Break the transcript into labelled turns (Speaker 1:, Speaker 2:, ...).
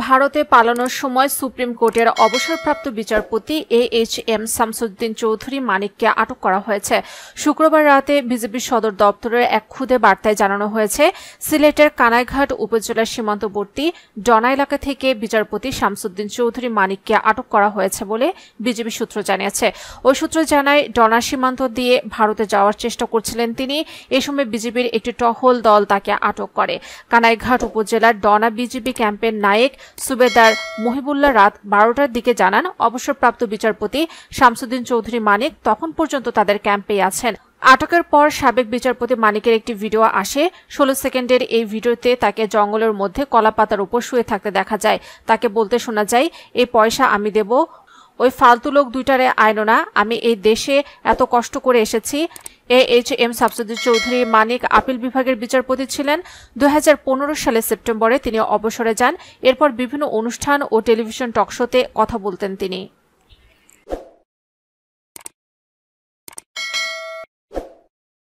Speaker 1: ভারতে পালানোর সময় সুপ্রিম কোর্টের অবসরপ্রাপ্ত বিচারপতি AHM শামসুদ্দিন চৌধুরী মানিককে আটক করা হয়েছে। শুক্রবার রাতে বিজেপি সদর দপ্তরের এক খুদে বার্তায় জানানো হয়েছে, সিলেটের কানাইঘাট উপজেলার সীমান্তবর্তী ডনা এলাকা থেকে বিচারপতি শামসুদ্দিন চৌধুরী মানিককে আটক করা হয়েছে বলে বিজেপি সূত্র জানিয়েছে। ওই সূত্র জানায়, ডনা সীমান্ত দিয়ে ভারতে যাওয়ার চেষ্টা করছিলেন তিনি। এ সময় বিজেপির একটি টহল দল তাকে আটক করে। কানাইঘাট উপজেলার ডনা বিজেপি ক্যাম্পের নায়েক সুবেদার মহিবুল্লাহ রাত 12টার দিকে জানান, অবসরপ্রাপ্ত বিচারপতি শামসুদ্দিন চৌধুরী মানিক তখন পর্যন্ত তাদের ক্যাম্পেই আছেন। আটকের পর সাবেক বিচারপতি মানিকের একটি ভিডিও আসে। 16 সেকেন্ডের এই ভিডিওতে তাকে জঙ্গলের মধ্যে কলাপাতার উপর শুয়ে থাকতে দেখা যায়। তাকে বলতে শোনা যায়, এই পয়সা আমি দেব, ওই ফালতু লোক দুইটারে আইনো না, আমি এই দেশে এত কষ্ট করে এসেছি। AHM শামসুদ্দিন চৌধুরী মানিক আপিল বিভাগের বিচারপতি ছিলেন। 2015 সালের সেপ্টেম্বরে তিনি অবসরে যান। এরপর বিভিন্ন অনুষ্ঠান ও টেলিভিশন টকশোতে কথা বলতেন তিনি।